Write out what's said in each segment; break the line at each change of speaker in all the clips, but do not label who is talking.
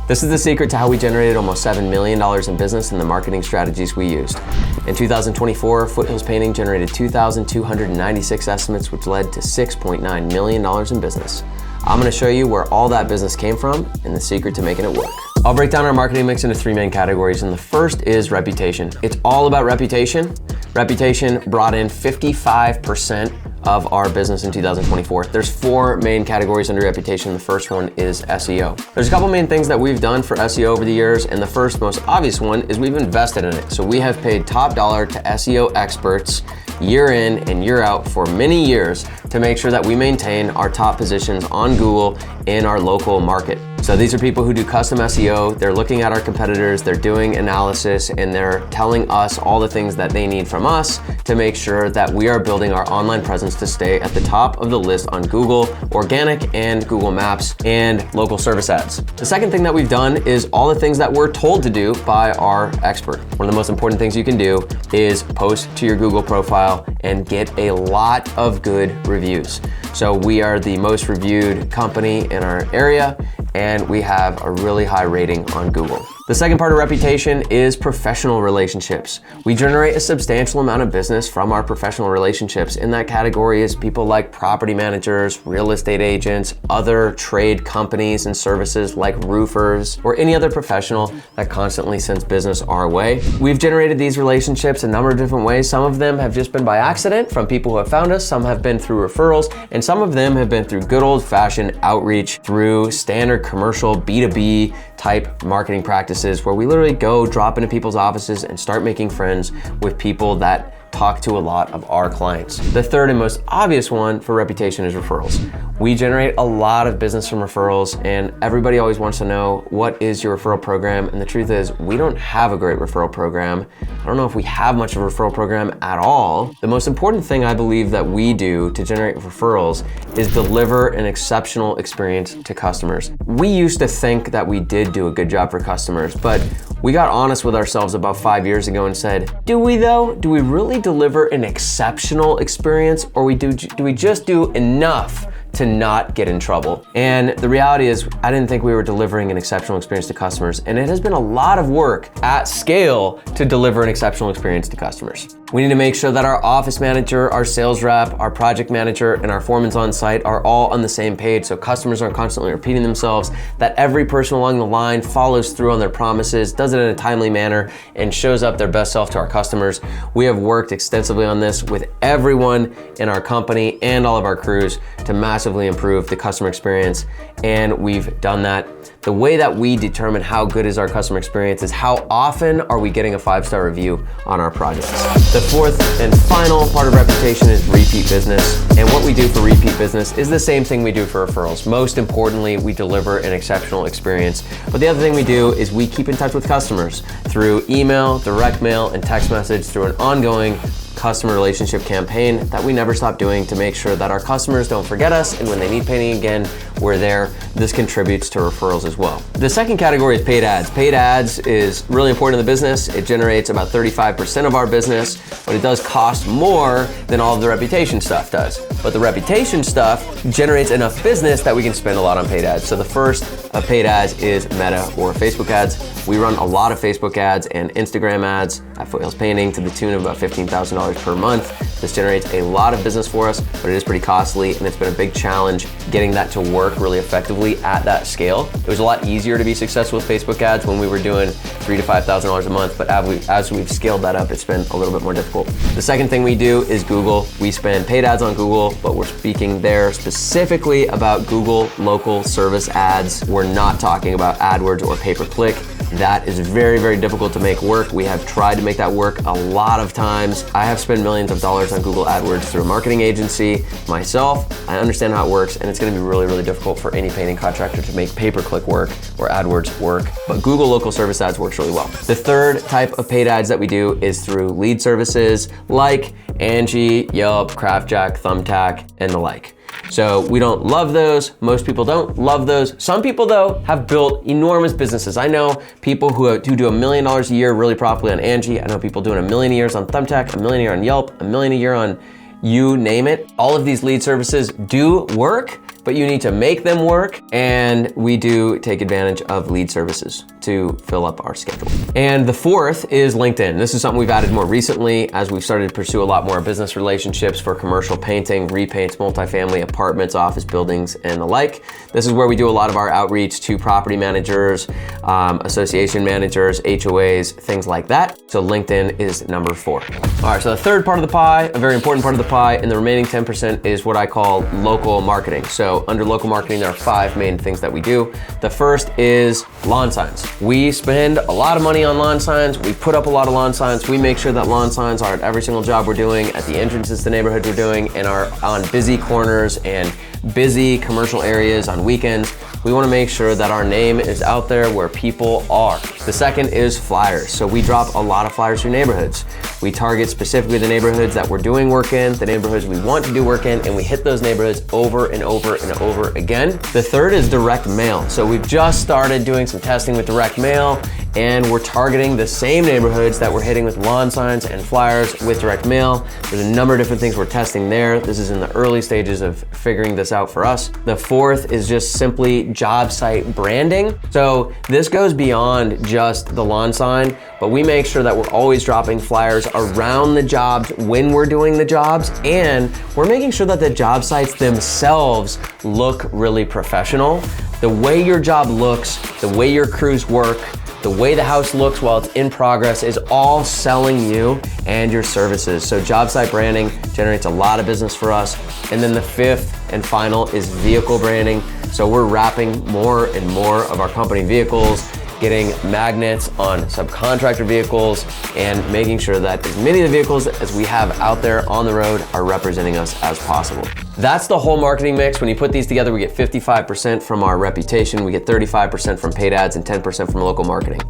This is the secret to how we generated almost $7 million in business and the marketing strategies we used. In 2024, Foothills Painting generated 2,296 estimates, which led to $6.9 million in business. I'm gonna show you where all that business came from and the secret to making it work. I'll break down our marketing mix into three main categories, and the first is reputation. It's all about reputation. Reputation brought in 55% of our business in 2024. There's four main categories under reputation. The first one is SEO. There's a couple main things that we've done for SEO over the years, and the first most obvious one is we've invested in it. So we have paid top dollar to SEO experts year in and year out for many years to make sure that we maintain our top positions on Google in our local market. So these are people who do custom SEO. They're looking at our competitors, they're doing analysis, and they're telling us all the things that they need from us to make sure that we are building our online presence to stay at the top of the list on Google, organic and Google Maps, and local service ads. The second thing that we've done is all the things that we're told to do by our expert. One of the most important things you can do is post to your Google profile and get a lot of good reviews. So we are the most reviewed company in our area, and we have a really high rating on Google. The second part of reputation is professional relationships. We generate a substantial amount of business from our professional relationships. In that category is people like property managers, real estate agents, other trade companies and services like roofers, or any other professional that constantly sends business our way. We've generated these relationships a number of different ways. Some of them have just been by accident from people who have found us, some have been through referrals, and some of them have been through good old-fashioned outreach through standard commercial B2B type marketing practices where we literally go drop into people's offices and start making friends with people that talk to a lot of our clients. The third and most obvious one for reputation is referrals. We generate a lot of business from referrals, and everybody always wants to know, what is your referral program? And the truth is, we don't have a great referral program. I don't know if we have much of a referral program at all. The most important thing I believe that we do to generate referrals is deliver an exceptional experience to customers. We used to think that we did do a good job for customers, but we got honest with ourselves about 5 years ago and said, do we though? Do we really deliver an exceptional experience, or do we just do enough to not get in trouble? And the reality is, I didn't think we were delivering an exceptional experience to customers, and it has been a lot of work at scale to deliver an exceptional experience to customers. We need to make sure that our office manager, our sales rep, our project manager, and our foremans on site are all on the same page so customers aren't constantly repeating themselves, that every person along the line follows through on their promises, does it in a timely manner, and shows up their best self to our customers. We have worked extensively on this with everyone in our company and all of our crews to massively improve the customer experience, and we've done that. The way that we determine how good is our customer experience is how often are we getting a 5-star review on our projects. The fourth and final part of reputation is repeat business. And what we do for repeat business is the same thing we do for referrals. Most importantly, we deliver an exceptional experience. But the other thing we do is we keep in touch with customers through email, direct mail, and text message through an ongoing customer relationship campaign that we never stop doing to make sure that our customers don't forget us, and when they need painting again, we're there. This contributes to referrals as well. The second category is paid ads. Paid ads is really important in the business. It generates about 35% of our business, but it does cost more than all of the reputation stuff does. But the reputation stuff generates enough business that we can spend a lot on paid ads. So the first of paid ads is Meta or Facebook ads. We run a lot of Facebook ads and Instagram ads at Foothills Painting to the tune of about $15,000 per month. This generates a lot of business for us, but it is pretty costly, and it's been a big challenge getting that to work really effectively at that scale. It was a lot easier to be successful with Facebook ads when we were doing $3,000 to $5,000 a month, but as we've scaled that up, it's been a little bit more difficult. The second thing we do is Google. We spend paid ads on Google, but we're speaking there specifically about Google local service ads. We're not talking about AdWords or pay-per-click. That is very, very difficult to make work. We have tried to make that work a lot of times. I have spent millions of dollars on Google AdWords through a marketing agency myself. I understand how it works, and it's gonna be really, really difficult for any painting contractor to make pay-per-click work or AdWords work, but Google local service ads works really well. The third type of paid ads that we do is through lead services like Angie, Yelp, CraftJack, Thumbtack, and the like. So we don't love those. Most people don't love those. Some people though have built enormous businesses. I know people who do $1 million a year really profitably on Angie. I know people doing $1 million a year on Thumbtack, $1 million a year on Yelp, $1 million a year on you name it. All of these lead services do work. but you need to make them work. And we do take advantage of lead services to fill up our schedule. And the fourth is LinkedIn. This is something we've added more recently as we've started to pursue a lot more business relationships for commercial painting, repaints, multifamily apartments, office buildings, and the like. This is where we do a lot of our outreach to property managers, association managers, HOAs, things like that. So LinkedIn is number 4. All right, so the third part of the pie, a very important part of the pie, and the remaining 10% is what I call local marketing. So under local marketing, there are 5 main things that we do. The first is lawn signs. We spend a lot of money on lawn signs. We put up a lot of lawn signs. We make sure that lawn signs are at every single job we're doing, at the entrances to neighborhoods we're doing, and are on busy corners and busy commercial areas on weekends. We want to make sure that our name is out there where people are. The second is flyers. So we drop a lot of flyers through neighborhoods. We target specifically the neighborhoods that we're doing work in, the neighborhoods we want to do work in, and we hit those neighborhoods over and over and over again. The third is direct mail. So we've just started doing some testing with direct mail, and we're targeting the same neighborhoods that we're hitting with lawn signs and flyers with direct mail. There's a number of different things we're testing there. This is in the early stages of figuring this out for us. The fourth is just simply job site branding. So this goes beyond just the lawn sign, but we make sure that we're always dropping flyers around the jobs when we're doing the jobs, and we're making sure that the job sites themselves look really professional. The way your job looks, the way your crews work, the way the house looks while it's in progress is all selling you and your services. So job site branding generates a lot of business for us. And then the fifth and final is vehicle branding. So we're wrapping more and more of our company vehicles, getting magnets on subcontractor vehicles, and making sure that as many of the vehicles as we have out there on the road are representing us as possible. That's the whole marketing mix. When you put these together, we get 55% from our reputation, we get 35% from paid ads, and 10% from local marketing.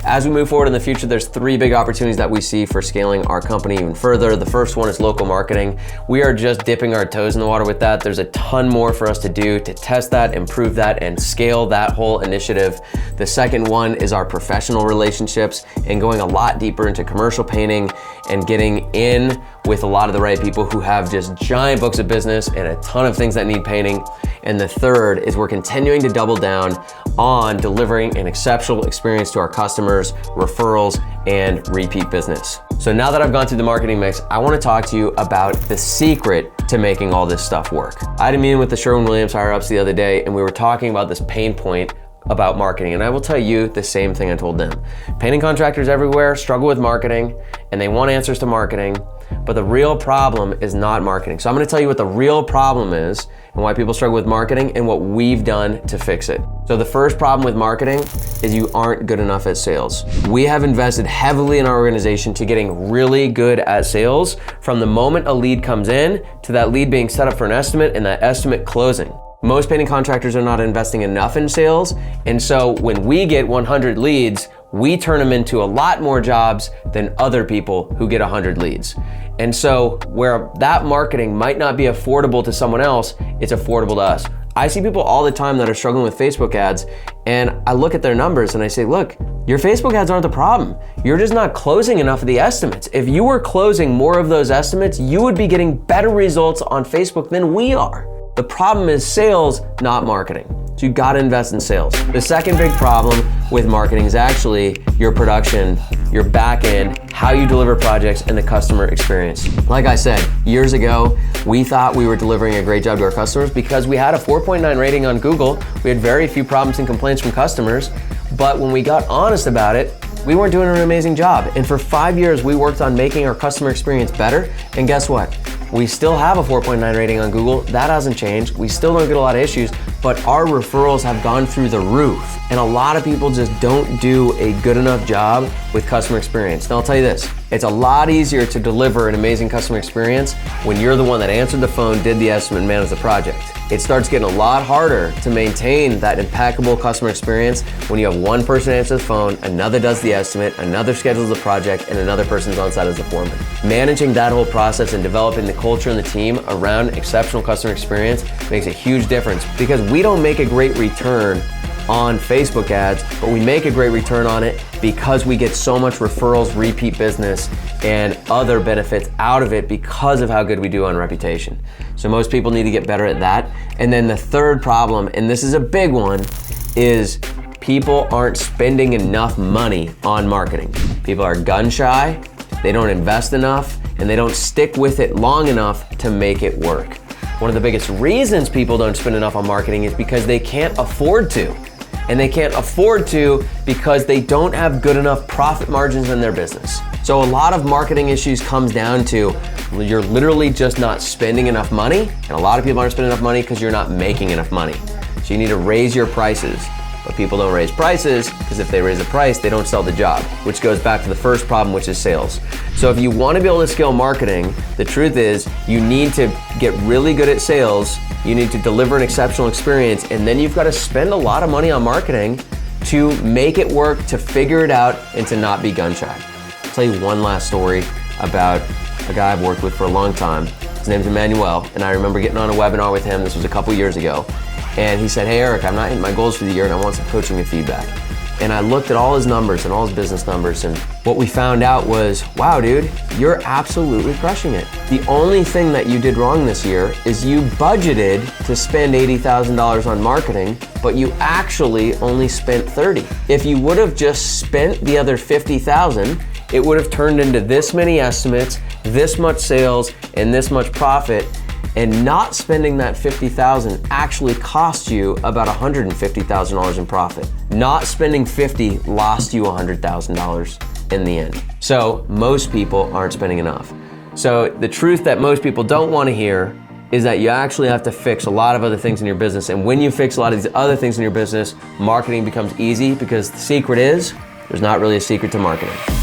As we move forward in the future, there's 3 big opportunities that we see for scaling our company even further. The first one is local marketing. We are just dipping our toes in the water with that. There's a ton more for us to do to test that, improve that, and scale that whole initiative. The second one is our professional relationships and going a lot deeper into commercial painting and getting in with a lot of the right people who have just giant books of business and a ton of things that need painting. And the third is we're continuing to double down on delivering an exceptional experience to our customers, referrals, and repeat business. So now that I've gone through the marketing mix, I want to talk to you about the secret to making all this stuff work. I had a meeting with the Sherwin-Williams higher ups the other day, and we were talking about this pain point about marketing, and I will tell you the same thing I told them. Painting contractors everywhere struggle with marketing, and they want answers to marketing, but the real problem is not marketing. So I'm gonna tell you what the real problem is and why people struggle with marketing and what we've done to fix it. So the first problem with marketing is you aren't good enough at sales. We have invested heavily in our organization to getting really good at sales from the moment a lead comes in to that lead being set up for an estimate and that estimate closing. Most painting contractors are not investing enough in sales, and so when we get 100 leads, we turn them into a lot more jobs than other people who get 100 leads. And so where that marketing might not be affordable to someone else, it's affordable to us. I see people all the time that are struggling with Facebook ads, and I look at their numbers and I say, look, your Facebook ads aren't the problem. You're just not closing enough of the estimates. If you were closing more of those estimates, you would be getting better results on Facebook than we are. The problem is sales, not marketing. So you gotta invest in sales. The second big problem with marketing is actually your production, your back end, how you deliver projects, and the customer experience. Like I said, years ago, we thought we were delivering a great job to our customers because we had a 4.9 rating on Google. We had very few problems and complaints from customers, but when we got honest about it, we weren't doing an amazing job. And for 5 years, we worked on making our customer experience better, and guess what? We still have a 4.9 rating on Google. That hasn't changed. We still don't get a lot of issues, but our referrals have gone through the roof. And a lot of people just don't do a good enough job with customer experience. Now I'll tell you this, it's a lot easier to deliver an amazing customer experience when you're the one that answered the phone, did the estimate, and managed the project. It starts getting a lot harder to maintain that impeccable customer experience when you have one person answer the phone, another does the estimate, another schedules the project, and another person's on site as the foreman. Managing that whole process and developing the culture and the team around exceptional customer experience makes a huge difference because we don't make a great return on Facebook ads, but we make a great return on it because we get so much referrals, repeat business, and other benefits out of it because of how good we do on reputation. So most people need to get better at that. And then the third problem, and this is a big one, is people aren't spending enough money on marketing. People are gun shy, they don't invest enough, and they don't stick with it long enough to make it work. One of the biggest reasons people don't spend enough on marketing is because they can't afford to. And they can't afford to because they don't have good enough profit margins in their business. So a lot of marketing issues comes down to you're literally just not spending enough money, and a lot of people aren't spending enough money because you're not making enough money. So you need to raise your prices. But people don't raise prices because if they raise a price, they don't sell the job, which goes back to the first problem, which is sales. So if you want to be able to scale marketing, the truth is you need to get really good at sales, you need to deliver an exceptional experience, and then you've got to spend a lot of money on marketing to make it work, to figure it out, and to not be gun shy. I'll tell you one last story about a guy I've worked with for a long time. His name's Emmanuel, and I remember getting on a webinar with him, this was a couple years ago. And he said, hey Eric, I'm not hitting my goals for the year and I want some coaching and feedback. And I looked at all his numbers and all his business numbers, and what we found out was, wow dude, you're absolutely crushing it. The only thing that you did wrong this year is you budgeted to spend $80,000 on marketing, but you actually only spent 30. If you would have just spent the other 50,000, it would have turned into this many estimates, this much sales, and this much profit. And not spending that $50,000 actually cost you about $150,000 in profit. Not spending 50 lost you $100,000 in the end. So most people aren't spending enough. So the truth that most people don't want to hear is that you actually have to fix a lot of other things in your business. And when you fix a lot of these other things in your business, marketing becomes easy, because the secret is, there's not really a secret to marketing.